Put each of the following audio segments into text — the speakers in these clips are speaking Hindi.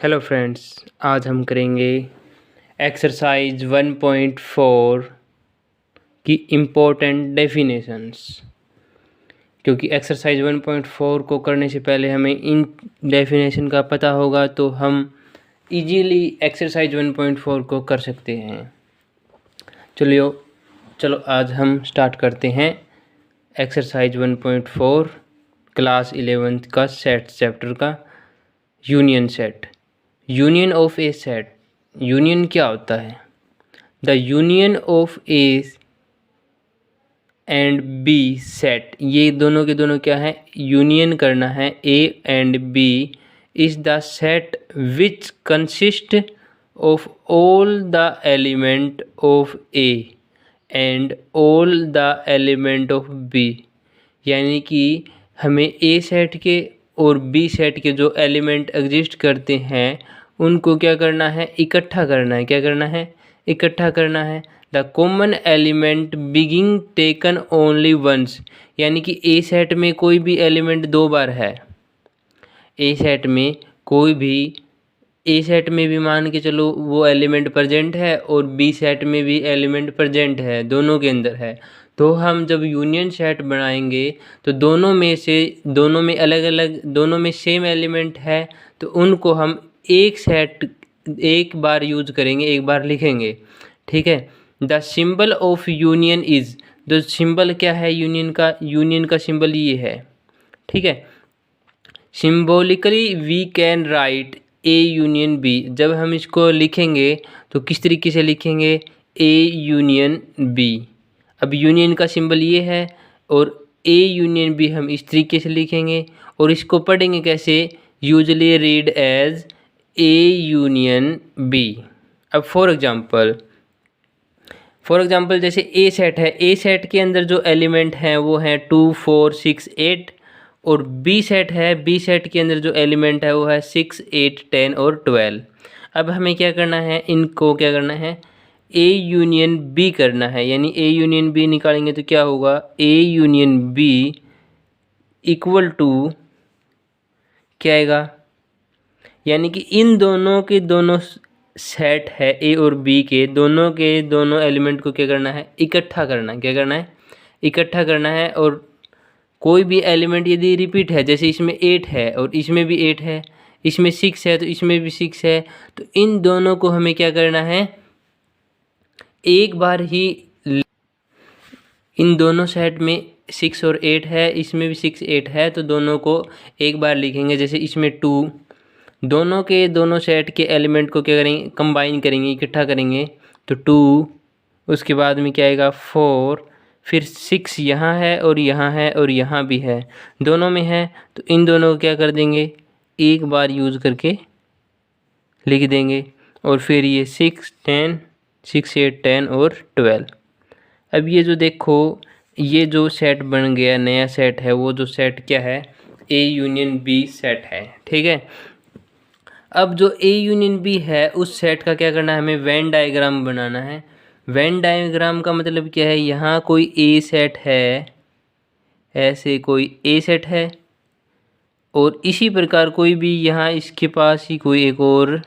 हेलो फ्रेंड्स, आज हम करेंगे एक्सरसाइज 1.4 की इम्पोर्टेंट डेफिनेशंस। क्योंकि एक्सरसाइज 1.4 को करने से पहले हमें इन डेफिनेशन का पता होगा तो हम इजीली एक्सरसाइज 1.4 को कर सकते हैं। चलो आज हम स्टार्ट करते हैं एक्सरसाइज 1.4 क्लास 11th का सेट चैप्टर का union set. Union of A set, union क्या होता है? The union of A and B set, ये दोनों के दोनों क्या है? यूनियन करना है। A and B is the set which consist of all the element of A and all the element of B. यानी कि हमें ए सेट के और बी सेट के जो एलिमेंट एग्जिस्ट करते हैं उनको क्या करना है? इकट्ठा करना है। क्या करना है? इकट्ठा करना है। The common element being taken only once, यानी कि ए सेट में कोई भी एलिमेंट दो बार है। ए सेट में कोई भी, ए सेट में भी मान के चलो वो एलिमेंट प्रेजेंट है और बी सेट में भी एलिमेंट प्रेजेंट है, दोनों के अंदर है। तो हम जब यूनियन सेट बनाएंगे तो दोनों में अलग अलग, दोनों में सेम एलिमेंट है तो उनको हम एक सेट एक बार यूज करेंगे, एक बार लिखेंगे। ठीक है। The symbol of union is, जो सिंबल क्या है यूनियन का? यूनियन का सिंबल ये है। ठीक है। Symbolically we can write A union B. जब हम इसको लिखेंगे तो किस तरीके से लिखेंगे? A union B. अब यूनियन का सिंबल ये है और ए यूनियन बी हम इस तरीके से लिखेंगे और इसको पढ़ेंगे कैसे? Usually read as A union B. अब फॉर एग्जाम्पल जैसे ए सेट है, ए सेट के अंदर जो एलिमेंट हैं वो हैं 2 4 6 8 और बी सेट है, बी सेट के अंदर जो एलिमेंट है वो है 6 8 10 और 12। अब हमें क्या करना है? इनको क्या करना है? ए यूनियन बी करना है। यानी ए यूनियन बी निकालेंगे तो क्या होगा? A union B equal to क्या आएगा? यानी कि इन दोनों के दोनों सेट है ए और बी के दोनों एलिमेंट को क्या करना है? इकट्ठा करना है। क्या करना है? इकट्ठा करना है। और कोई भी एलिमेंट यदि रिपीट है, जैसे इसमें 8 है और इसमें भी 8 है, इसमें 6 है तो इसमें भी 6 है, तो इन दोनों को हमें क्या करना है? एक बार ही, इन दोनों सेट में 6 और 8 है, इसमें भी 6 8 है, तो दोनों को एक बार लिखेंगे। जैसे इसमें 2, दोनों के दोनों सेट के एलिमेंट को क्या करेंगे? कंबाइन करेंगे, इकट्ठा करेंगे तो 2, उसके बाद में क्या आएगा? 4, फिर 6 यहाँ है और यहाँ है और यहाँ भी है, दोनों में है, तो इन दोनों को क्या कर देंगे? एक बार यूज़ करके लिख देंगे। और फिर ये 6 10 6 8 10 और 12। अब ये जो देखो, ये जो सेट बन गया, नया सेट है, वो जो सेट क्या है? ए यूनियन बी सेट है। ठीक है। अब जो ए यूनियन बी है उस सेट का क्या करना है? हमें वेन डायग्राम बनाना है। वेन डायग्राम का मतलब क्या है? यहाँ कोई ए सेट है, ऐसे कोई ए सेट है और इसी प्रकार कोई भी यहाँ इसके पास ही कोई एक और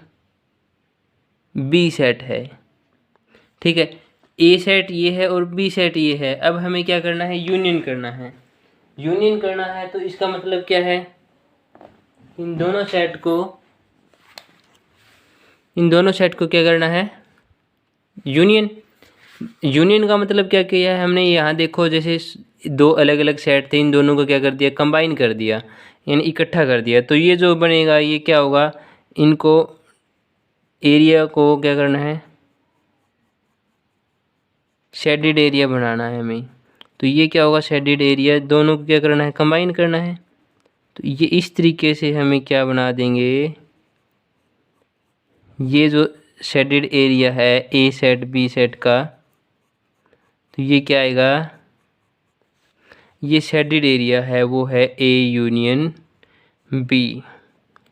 बी सेट है। ठीक है। ए सेट ये है और बी सेट ये है। अब हमें क्या करना है? यूनियन करना है। यूनियन करना है तो इसका मतलब क्या है? इन दोनों सेट को क्या करना है? यूनियन। यूनियन का मतलब क्या किया है हमने? यहाँ देखो, जैसे दो अलग अलग सेट थे, इन दोनों को क्या कर दिया? कंबाइन कर दिया, यानी इकट्ठा कर दिया। तो ये जो बनेगा ये क्या होगा? इनको एरिया को क्या करना है? शेडेड एरिया बनाना है हमें। तो ये क्या होगा? Shaded area. दोनों को क्या करना है? कंबाइन करना है। तो ये इस तरीके से हमें क्या बना देंगे? ये जो शेडेड एरिया है ए सेट बी सेट का, तो ये क्या आएगा? ये शेडेड एरिया है वो है ए यूनियन बी।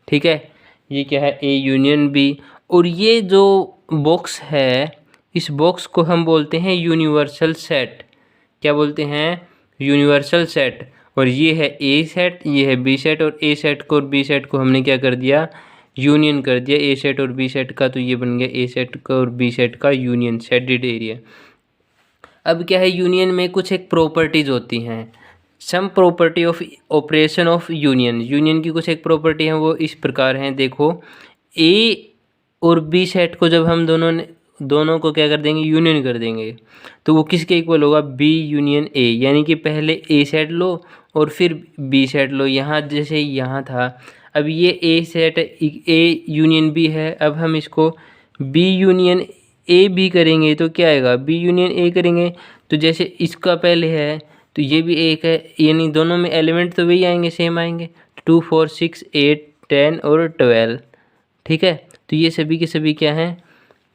ठीक है। ये क्या है? A union B. और ये जो बॉक्स है, इस बॉक्स को हम बोलते हैं यूनिवर्सल सेट। क्या बोलते हैं? Universal set. और ये है ए सेट, ये है बी सेट, और ए सेट को और बी सेट को हमने क्या कर दिया? यूनियन कर दिया ए सेट और बी सेट का, तो ये बन गया ए सेट का और बी सेट का यूनियन, शेडेड एरिया। अब क्या है, यूनियन में कुछ एक प्रॉपर्टीज होती हैं, sum property of operation of union. Union की कुछ एक प्रॉपर्टी है, वो इस प्रकार हैं, देखो ए और बी सेट को जब हम दोनों को क्या कर देंगे, यूनियन कर देंगे, तो वो किसके इक्वल होगा, बी यूनियन ए। यानी कि पहले ए सेट लो और फिर बी सेट लो। यहाँ जैसे यहाँ था, अब ये ए सेट ए यूनियन बी है, अब हम इसको बी यूनियन ए बी करेंगे तो क्या आएगा, बी यूनियन ए करेंगे तो जैसे इसका पहले है तो ये भी एक है, यानी दोनों में एलिमेंट तो वही आएंगे, सेम आएंगे, 2 4 6 8 10 और 12। ठीक है, तो ये सभी के सभी क्या हैं,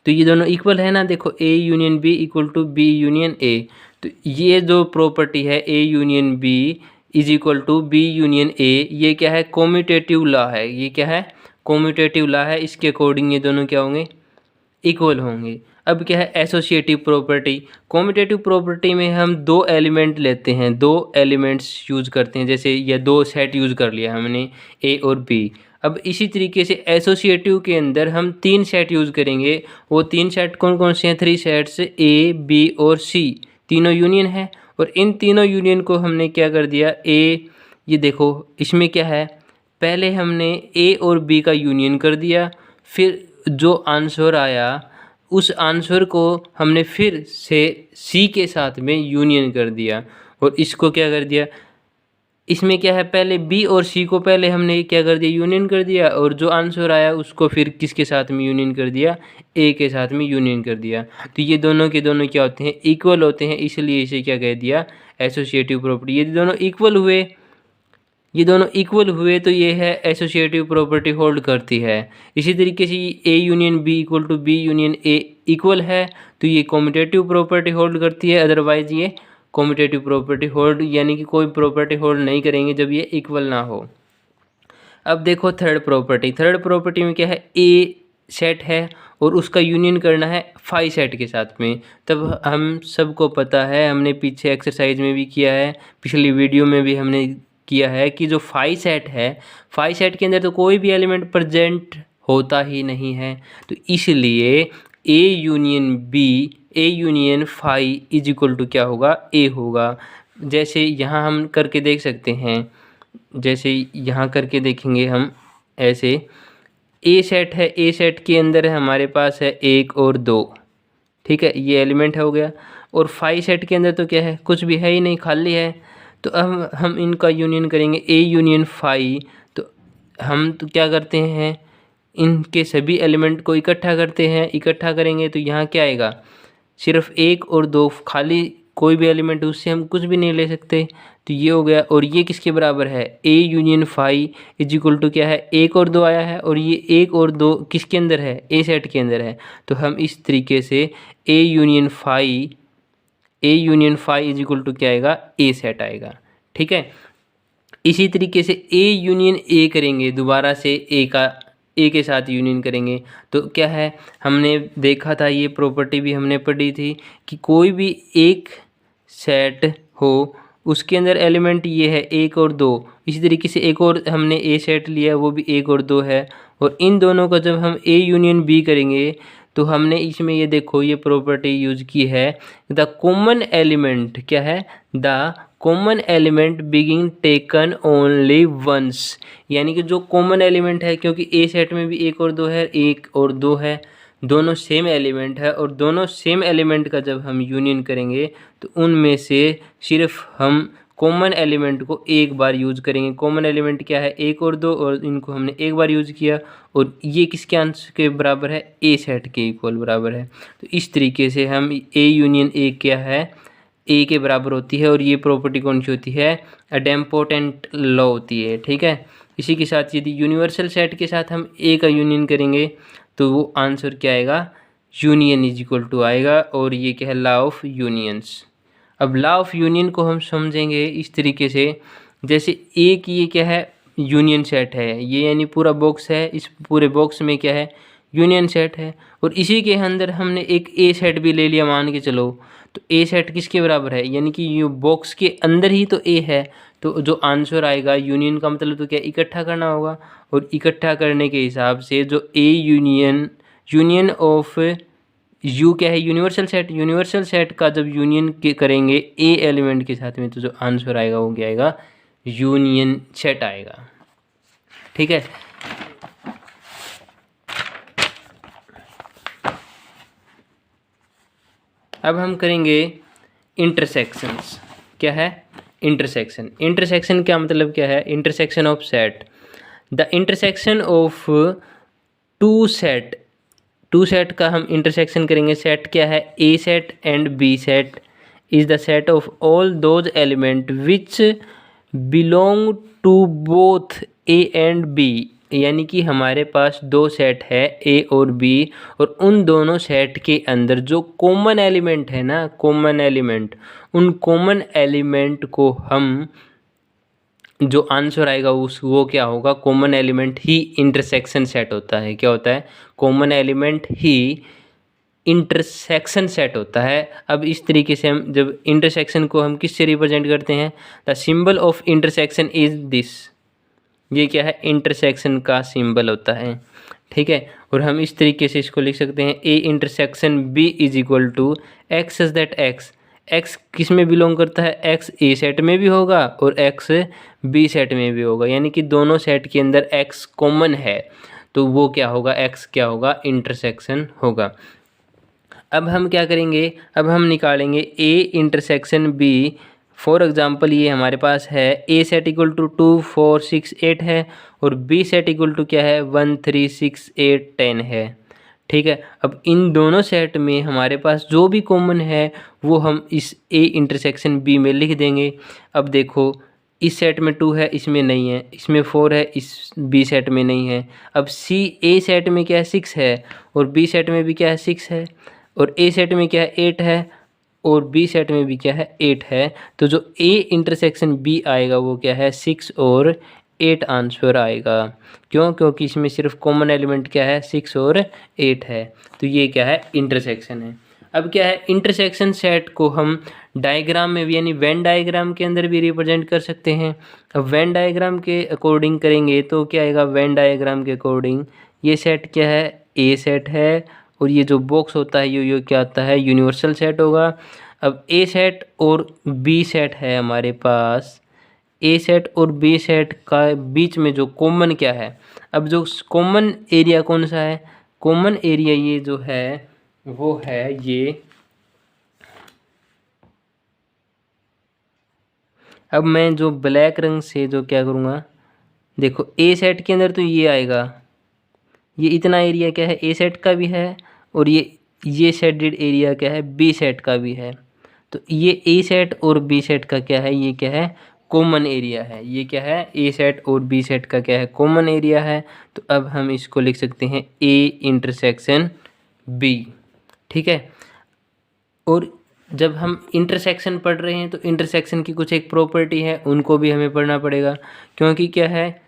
तो ये दोनों इक्वल है ना, देखो A union B equal to B union A. तो ये जो प्रॉपर्टी है A union B is equal to B union A, ये क्या है, कॉम्यूटेटिव लॉ है। ये क्या है, कॉम्यूटेटिव लॉ है, इसके अकॉर्डिंग ये दोनों क्या होंगे, इक्वल होंगे। अब क्या है, एसोसिएटिव प्रॉपर्टी। कॉम्यूटेटिव प्रॉपर्टी में हम दो एलिमेंट लेते हैं, दो एलिमेंट्स यूज करते हैं, जैसे ये दो सेट यूज कर लिया हमने ए और बी। अब इसी तरीके से एसोसिएटिव के अंदर हम 3 सेट यूज़ करेंगे। वो 3 सेट कौन कौन से हैं, 3 सेट्स ए बी और सी, तीनों यूनियन है। और इन तीनों यूनियन को हमने क्या कर दिया, ये देखो इसमें क्या है, पहले हमने ए और बी का यूनियन कर दिया, फिर जो आंसर आया उस आंसर को हमने फिर से सी के साथ में यूनियन कर दिया, और इसको क्या कर दिया, इसमें क्या है, पहले बी और सी को पहले हमने क्या कर दिया, यूनियन कर दिया, और जो आंसर आया उसको फिर किसके साथ में यूनियन कर दिया, ए के साथ में यूनियन कर दिया। तो ये दोनों के दोनों क्या होते हैं, इक्वल होते हैं, इसलिए इसे क्या कह दिया, एसोसिएटिव प्रॉपर्टी। ये दोनों इक्वल हुए, ये दोनों इक्वल हुए तो ये है एसोसिएटिव प्रॉपर्टी होल्ड करती है। इसी तरीके से A union B equal to B union A equal है तो ये कॉम्यूटेटिव प्रॉपर्टी होल्ड करती है, अदरवाइज ये कॉम्यूटेटिव प्रॉपर्टी होल्ड, यानी कि कोई प्रॉपर्टी होल्ड नहीं करेंगे जब ये इक्वल ना हो। अब देखो थर्ड प्रॉपर्टी, थर्ड प्रॉपर्टी में क्या है, ए सेट है और उसका यूनियन करना है फाई सेट के साथ में। तब हम सबको पता है, हमने पीछे एक्सरसाइज में भी किया है, पिछली वीडियो में भी हमने किया है कि जो फाई सेट है, फाई सेट के अंदर तो कोई भी एलिमेंट प्रेजेंट होता ही नहीं है। तो इसलिए A union B, A union phi is equal to क्या होगा, ए होगा। जैसे यहाँ हम करके देख सकते हैं, जैसे यहाँ करके देखेंगे हम, ऐसे ए सेट है, ए सेट के अंदर हमारे पास है 1 और 2, ठीक है, ये एलिमेंट हो गया। और फाई सेट के अंदर तो क्या है, कुछ भी है ही नहीं, खाली है। तो अब हम इनका यूनियन करेंगे, ए यूनियन फाई। तो हम तो क्या करते हैं, इनके सभी एलिमेंट को इकट्ठा करते हैं, इकट्ठा करेंगे तो यहाँ क्या आएगा, सिर्फ 1 और 2, खाली कोई भी एलिमेंट, उससे हम कुछ भी नहीं ले सकते। तो ये हो गया, और ये किसके बराबर है, A union phi is equal to क्या है, 1 और 2 आया है, और ये 1 और 2 किसके अंदर है, ए सेट के अंदर है। तो हम इस तरीके से A union phi is equal to क्या आएगा, ए सेट आएगा। ठीक है, इसी तरीके से ए यूनियन ए करेंगे, दोबारा से ए के साथ यूनियन करेंगे तो क्या है, हमने देखा था, ये प्रॉपर्टी भी हमने पढ़ी थी कि कोई भी एक सेट हो उसके अंदर एलिमेंट ये है 1 और 2। इसी तरीके से एक और हमने ए सेट लिया, वो भी 1 और 2 है, और इन दोनों का जब हम ए यूनियन बी करेंगे तो हमने इसमें ये देखो ये प्रॉपर्टी यूज की है, द कॉमन एलिमेंट क्या है, the common element being taken only once. यानी कि जो कॉमन एलिमेंट है, क्योंकि ए सेट में भी 1 और 2 है, 1 और 2 है, दोनों सेम एलिमेंट है, और दोनों सेम एलिमेंट का जब हम यूनियन करेंगे तो उनमें से सिर्फ हम कॉमन एलिमेंट को एक बार यूज करेंगे। कॉमन एलिमेंट क्या है, 1 और 2, और इनको हमने एक बार यूज किया, और ये किसके आंसर के बराबर है, ए सेट के इक्वल बराबर है। तो इस तरीके से हम ए यूनियन ए क्या है, ए के बराबर होती है, और ये प्रॉपर्टी कौन सी होती है, एडेम्पोटेंट लॉ होती है। ठीक है, इसी के साथ यदि यूनिवर्सल सेट के साथ हम ए का यूनियन करेंगे तो वो आंसर क्या आएगा, यूनियन इज इक्वल टू आएगा, और ये क्या है, लॉ ऑफ यूनियंस। अब लॉ ऑफ यूनियन को हम समझेंगे इस तरीके से, जैसे एक ये क्या है, यूनियन सेट है, ये यानी पूरा बॉक्स है, इस पूरे बॉक्स में क्या है, यूनियन सेट है। और इसी के अंदर हमने एक ए सेट भी ले लिया मान के चलो, तो ए सेट किसके बराबर है, यानी कि ये बॉक्स के अंदर ही तो ए है, तो जो आंसर आएगा यूनियन का मतलब तो क्या इकट्ठा करना होगा। और इकट्ठा करने के हिसाब से जो ए यूनियन ऑफ यू क्या है, यूनिवर्सल सेट, यूनिवर्सल सेट का जब यूनियन के करेंगे ए एलिमेंट के साथ में, तो जो आंसर आएगा वो क्या आएगा, यूनियन सेट आएगा। ठीक है, अब हम करेंगे इंटरसेक्शंस। क्या है इंटरसेक्शन, इंटरसेक्शन क्या मतलब क्या है, intersection of set, the intersection of two set, two set का हम इंटरसेक्शन करेंगे। सेट क्या है, A set and B set is the set of all those element which belong to both A and B, यानी कि हमारे पास दो सेट है ए और बी, और उन दोनों सेट के अंदर जो कॉमन एलिमेंट है ना, कॉमन एलिमेंट, उन कॉमन एलिमेंट को हम, जो आंसर आएगा उस वो क्या होगा, कॉमन एलिमेंट ही इंटरसेक्शन सेट होता है। क्या होता है, कॉमन एलिमेंट ही इंटरसेक्शन सेट होता है। अब इस तरीके से हम जब इंटरसेक्शन को हम किससे रिप्रेजेंट करते हैं, the symbol of intersection is this, ये क्या है, इंटरसेक्शन का सिंबल होता है। ठीक है, और हम इस तरीके से इसको लिख सकते हैं, A intersection B is equal to x is that x, x किस में बिलोंग करता है, एक्स ए सेट में भी होगा और एक्स बी सेट में भी होगा, यानी कि दोनों सेट के अंदर एक्स कॉमन है, तो वो क्या होगा, एक्स क्या होगा, इंटरसेक्शन होगा। अब हम क्या करेंगे, अब हम निकालेंगे A intersection B. For example ये हमारे पास है ए सेट इक्वल टू 2 4 6 8 है, और बी सेट इक्वल टू क्या है, 1 3 6 8 10 है। ठीक है, अब इन दोनों सेट में हमारे पास जो भी कॉमन है वो हम इस ए इंटरसेक्शन बी में लिख देंगे। अब देखो, इस सेट में 2 है, इसमें नहीं है, इसमें 4 है, इस बी सेट में नहीं है। अब सी ए सेट में क्या है, 6 है, और बी सेट में भी क्या है, 6 है, और ए सेट में क्या है, 8 है, और बी सेट में भी क्या है, 8 है। तो जो ए इंटरसेक्शन बी आएगा वो क्या है, 6 और 8 आंसर आएगा। क्यों, क्योंकि इसमें सिर्फ कॉमन एलिमेंट क्या है, 6 और 8 है, तो ये क्या है, इंटरसेक्शन है। अब क्या है, इंटरसेक्शन सेट को हम डायग्राम में भी, यानी वेन डायग्राम के अंदर भी रिप्रेजेंट कर सकते हैं। अब वेन डायग्राम के अकॉर्डिंग करेंगे तो क्या आएगा, वेन डायग्राम के अकॉर्डिंग ये सेट क्या है, ए सेट है, और ये जो बॉक्स होता है ये क्या आता है, यूनिवर्सल सेट होगा। अब ए सेट और बी सेट है हमारे पास, ए सेट और बी सेट का बीच में जो कॉमन क्या है, अब जो कॉमन एरिया कौन सा है, कॉमन एरिया ये जो है वो है ये। अब मैं जो ब्लैक रंग से जो क्या करूँगा, देखो ए सेट के अंदर तो ये आएगा, ये इतना एरिया क्या है, ए सेट का भी है, और ये शेडेड एरिया क्या है, बी सेट का भी है। तो ये ए सेट और बी सेट का क्या है, ये क्या है, कॉमन एरिया है। ये क्या है, ए सेट और बी सेट का क्या है, कॉमन एरिया है। तो अब हम इसको लिख सकते हैं ए इंटरसेक्शन बी। ठीक है, और जब हम इंटरसेक्शन पढ़ रहे हैं तो इंटरसेक्शन की कुछ एक प्रॉपर्टी है, उनको भी हमें पढ़ना पड़ेगा, क्योंकि क्या है,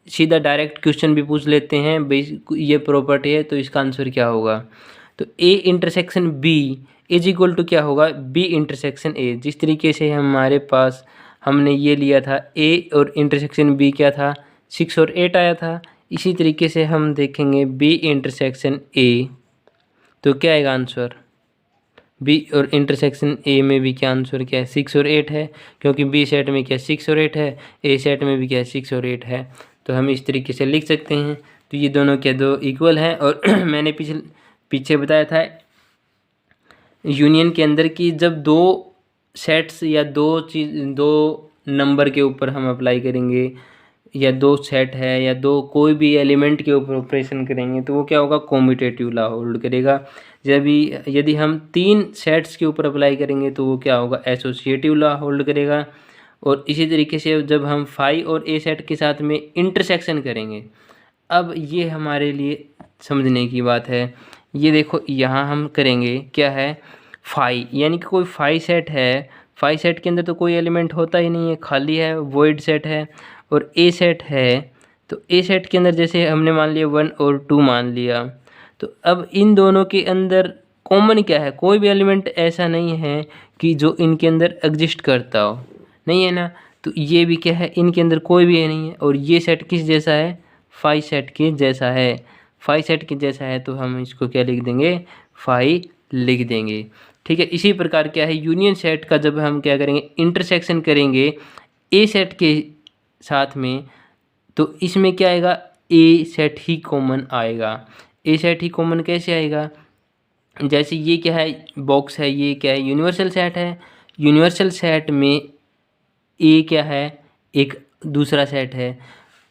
सीधा डायरेक्ट क्वेश्चन भी पूछ लेते हैं भाई ये प्रॉपर्टी है तो इसका आंसर क्या होगा। तो A intersection B is equal to क्या होगा, बी इंटरसेक्शन ए। जिस तरीके से हमारे पास हमने ये लिया था ए और इंटरसेक्शन बी क्या था, 6 और 8 आया था, इसी तरीके से हम देखेंगे बी इंटरसेक्शन ए, तो क्या आएगा आंसर, बी और इंटरसेक्शन ए में भी क्या आंसर क्या है, 6 और 8 है, क्योंकि बी सेट में क्या 6 और 8 है, ए सेट में भी क्या 6 और 8 है। तो हम इस तरीके से लिख सकते हैं। तो ये दोनों क्या दो इक्वल हैं। और मैंने पीछे बताया था यूनियन के अंदर की जब दो सेट्स या दो नंबर के ऊपर हम अप्लाई करेंगे, या दो सेट है या दो कोई भी एलिमेंट के ऊपर ऑपरेशन करेंगे, तो वो क्या होगा, कॉम्यूटेटिव लॉ होल्ड करेगा। यदि हम 3 सेट्स के ऊपर अप्लाई करेंगे तो वो क्या होगा, एसोसिएटिव लॉ होल्ड करेगा। और इसी तरीके से जब हम फाई और ए सेट के साथ में इंटरसेक्शन करेंगे, अब ये हमारे लिए समझने की बात है। ये देखो यहाँ हम करेंगे क्या है, फाई, यानी कि कोई फाई सेट है, फाई सेट के अंदर तो कोई एलिमेंट होता ही नहीं है, खाली है, वॉइड सेट है। और ए सेट है, तो ए सेट के अंदर जैसे हमने मान लिया 1 और 2 मान लिया, तो अब इन दोनों के अंदर कॉमन क्या है, कोई भी एलिमेंट ऐसा नहीं है कि जो इनके अंदर एग्जिस्ट करता हो, नहीं है ना। तो ये भी क्या है, इनके अंदर कोई भी नहीं है। और ये सेट किस जैसा है, फाई सेट के जैसा है। फाई सेट के जैसा है तो हम इसको क्या लिख देंगे, फाई लिख देंगे। ठीक है, इसी प्रकार क्या है यूनियन सेट का जब हम क्या करेंगे, इंटरसेक्शन करेंगे ए सेट के साथ में, तो इसमें क्या आएगा, ए सेट ही कॉमन आएगा। ए सेट ही कॉमन कैसे आएगा, जैसे ये क्या है बॉक्स है, ये क्या है यूनिवर्सल सेट है। यूनिवर्सल सेट में ए क्या है, एक दूसरा सेट है।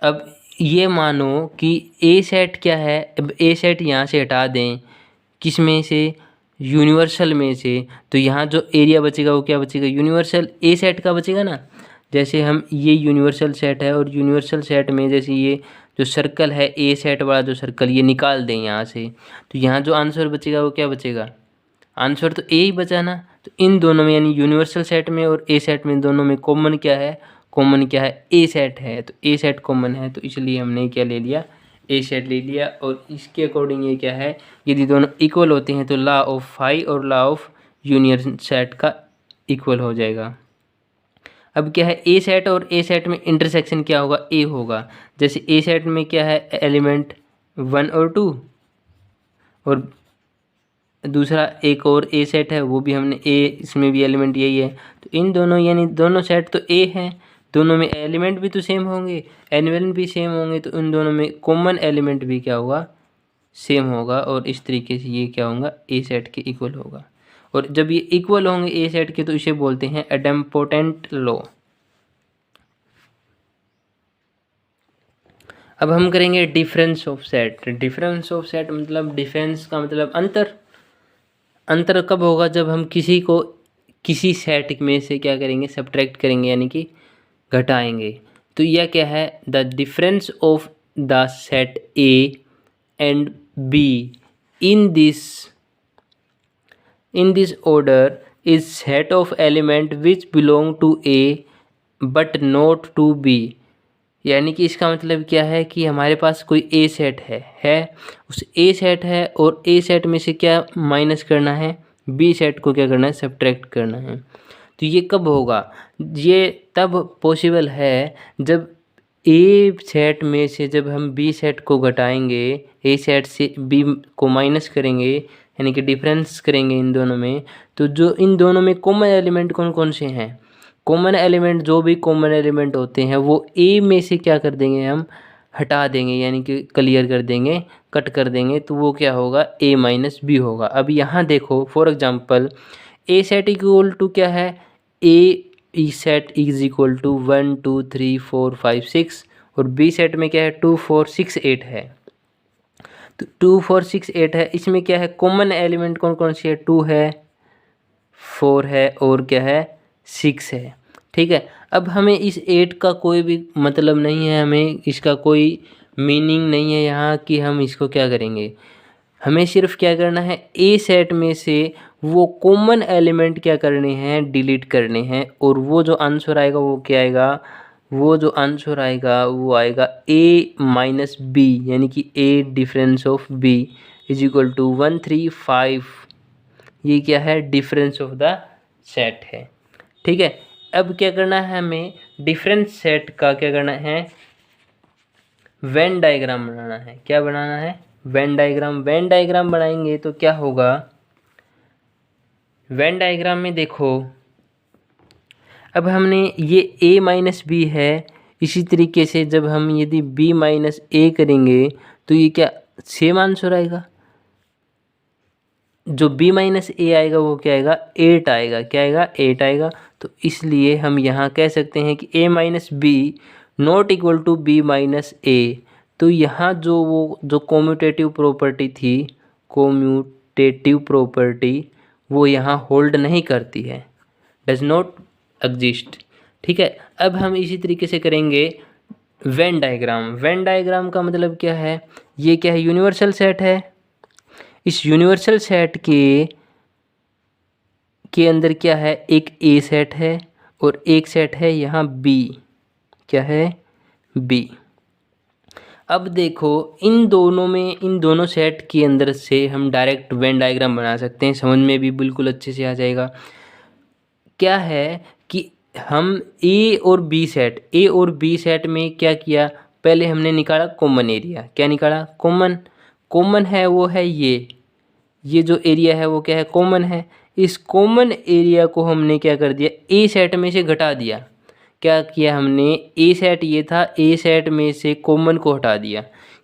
अब ये मानो कि ए सेट क्या है, अब ए सेट यहाँ से हटा दें, किस में से, यूनिवर्सल में से, तो यहाँ जो एरिया बचेगा वो क्या बचेगा, यूनिवर्सल ए सेट का बचेगा ना। जैसे हम ये यूनिवर्सल सेट है और यूनिवर्सल सेट में जैसे ये जो सर्कल है ए सेट वाला जो सर्कल, ये निकाल दें यहाँ से, तो यहाँ जो आंसर बचेगा वो क्या बचेगा, आंसर तो ए ही बचा ना। तो इन दोनों में यानी यूनिवर्सल सेट में और ए सेट में दोनों में कॉमन क्या है, कॉमन क्या है, ए सेट है। तो ए सेट कॉमन है, तो इसलिए हमने क्या ले लिया, ए सेट ले लिया। और इसके अकॉर्डिंग ये क्या है, यदि दोनों इक्वल होते हैं तो लॉ ऑफ फाई और लॉ ऑफ यूनियन सेट का इक्वल हो जाएगा। अब क्या है, ए सेट और ए सेट में इंटरसेक्शन क्या होगा, ए होगा। जैसे ए सेट में क्या है एलिमेंट 1 और 2, और दूसरा एक और ए सेट है वो भी हमने ए, इसमें भी एलिमेंट यही है। तो इन दोनों यानी दोनों सेट तो ए हैं, दोनों में एलिमेंट भी तो सेम होंगे, एलिमेंट भी सेम होंगे, तो इन दोनों में कॉमन एलिमेंट भी क्या होगा, सेम होगा। और इस तरीके से ये क्या होगा, ए सेट के इक्वल होगा। और जब ये इक्वल होंगे ए सेट के तो इसे बोलते हैं एडम्पोटेंट लॉ। अब हम करेंगे difference of set. Difference of set मतलब डिफरेंस का मतलब अंतर। अंतर कब होगा, जब हम किसी को किसी सेट में से क्या करेंगे, सब्ट्रैक्ट करेंगे यानी कि घटाएंगे। तो यह क्या है, the difference of the set A and B in this order is set of element which belong to A but not to B. यानी कि इसका मतलब क्या है कि हमारे पास कोई ए सेट है उस ए सेट है और ए सेट में से क्या माइनस करना है, बी सेट को क्या करना है, सब्ट्रैक्ट करना है। तो ये कब होगा, ये तब पॉसिबल है जब ए सेट में से जब हम बी सेट को घटाएंगे, ए सेट से बी को माइनस करेंगे यानी कि डिफरेंस करेंगे इन दोनों में, तो जो इन दोनों में कॉमन एलिमेंट कौन कौन से हैं, कॉमन एलिमेंट जो भी कॉमन एलिमेंट होते हैं वो ए में से क्या कर देंगे, हम हटा देंगे यानी कि क्लियर कर देंगे, कट कर देंगे, तो वो क्या होगा, ए माइनस बी होगा। अब यहाँ देखो for example A set equal to क्या है, A set is equal to 1 2 3 4 5 6 और बी सेट में क्या है 2 4 6 8 है। तो 2 4 6 8 है, इसमें क्या है कॉमन एलिमेंट कौन कौन सी है, 2 है, 4 है और क्या है 6 है। ठीक है, अब हमें इस 8 का कोई भी मतलब नहीं है, हमें इसका कोई मीनिंग नहीं है यहाँ कि हम इसको क्या करेंगे। हमें सिर्फ क्या करना है, ए सेट में से वो कॉमन एलिमेंट क्या करने हैं, डिलीट करने हैं। और वो जो आंसर आएगा वो क्या आएगा, वो जो आंसर आएगा वो आएगा ए माइनस बी यानी कि A difference of B is equal to 1 3 5। ये क्या है, डिफरेंस ऑफ द सेट है। ठीक है, अब क्या करना है, हमें डिफरेंस सेट का क्या करना है, वेन डायग्राम बनाना है। क्या बनाना है, वेन डायग्राम। वेन डायग्राम बनाएंगे तो क्या होगा, वेन डायग्राम में देखो अब हमने ये a माइनस बी है, इसी तरीके से जब हम यदि b माइनस ए करेंगे तो ये क्या सेम आंसर आएगा, जो b माइनस ए आएगा वो क्या आएगा, 8 आएगा। क्या आएगा, 8 आएगा। तो इसलिए हम यहाँ कह सकते हैं कि a minus B not equal to B minus A. तो यहाँ जो कॉम्यूटेटिव प्रॉपर्टी थी, कॉम्यूटेटिव प्रॉपर्टी वो यहाँ होल्ड नहीं करती है, डज नॉट एग्जिस्ट। ठीक है, अब हम इसी तरीके से करेंगे वेन डायग्राम। वेन डायग्राम का मतलब क्या है, ये क्या है, यूनिवर्सल सेट है। इस यूनिवर्सल सेट के अंदर क्या है, एक ए सेट है और एक सेट है यहाँ बी, क्या है, बी। अब देखो इन दोनों सेट के अंदर से हम डायरेक्ट वेन डायग्राम बना सकते हैं, समझ में भी बिल्कुल अच्छे से आ जाएगा। क्या है कि हम ए और बी सेट में क्या किया, पहले हमने निकाला कॉमन एरिया। क्या निकाला? कॉमन है वो है ये जो एरिया है वो क्या है? कॉमन है। इस कॉमन एरिया को हमने क्या कर दिया, ए सेट में से घटा दिया। क्या किया हमने, ए सेट ये था, ए सेट में से कॉमन को हटा दिया,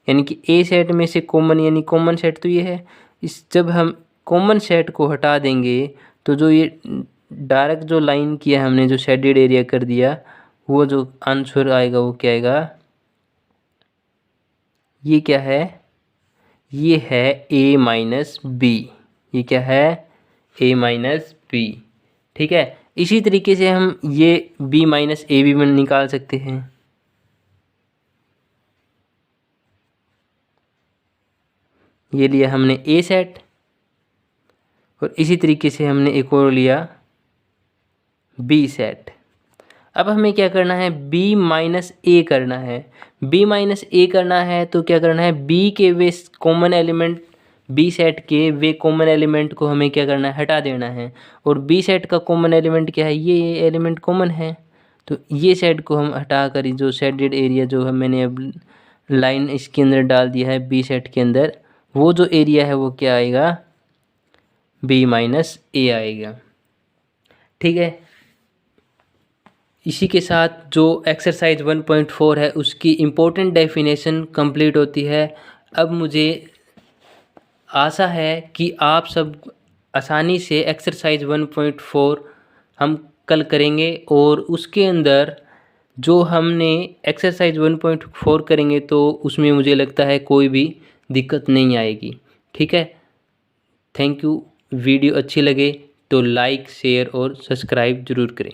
यानी कि ए सेट में से कॉमन, यानी कॉमन सेट तो ये है। इस जब हम कॉमन सेट को हटा देंगे तो जो ये डायरेक्ट जो लाइन किया हमने, जो शेडेड एरिया कर दिया, वो जो आंसर आएगा वो क्या आएगा, ये क्या है, ये है a माइनस बी। ये क्या है? a minus B. ठीक है, इसी तरीके से हम ये b माइनस ए भी निकाल सकते हैं। ये लिया हमने a सेट, और इसी तरीके से हमने एक और लिया b सेट। अब हमें क्या करना है, b माइनस ए करना है। b माइनस ए करना है तो क्या करना है, b के वे कॉमन एलिमेंट, b सेट के वे कॉमन एलिमेंट को हमें क्या करना है, हटा देना है। और b सेट का कॉमन एलिमेंट क्या है, ये एलिमेंट कॉमन है, तो ये सेट को हम हटा कर जो शेडेड एरिया जो है मैंने अब लाइन इसके अंदर डाल दिया है b सेट के अंदर, वो जो एरिया है वो क्या आएगा, b माइनस ए आएगा। ठीक है, इसी के साथ जो एक्सरसाइज 1.4 है उसकी इम्पोर्टेंट डेफिनेशन कंप्लीट होती है। अब मुझे आशा है कि आप सब आसानी से एक्सरसाइज 1.4 हम कल करेंगे, और उसके अंदर जो हमने एक्सरसाइज 1.4 करेंगे तो उसमें मुझे लगता है कोई भी दिक्कत नहीं आएगी। ठीक है, थैंक यू। वीडियो अच्छी लगे तो लाइक, शेयर और सब्सक्राइब ज़रूर करें।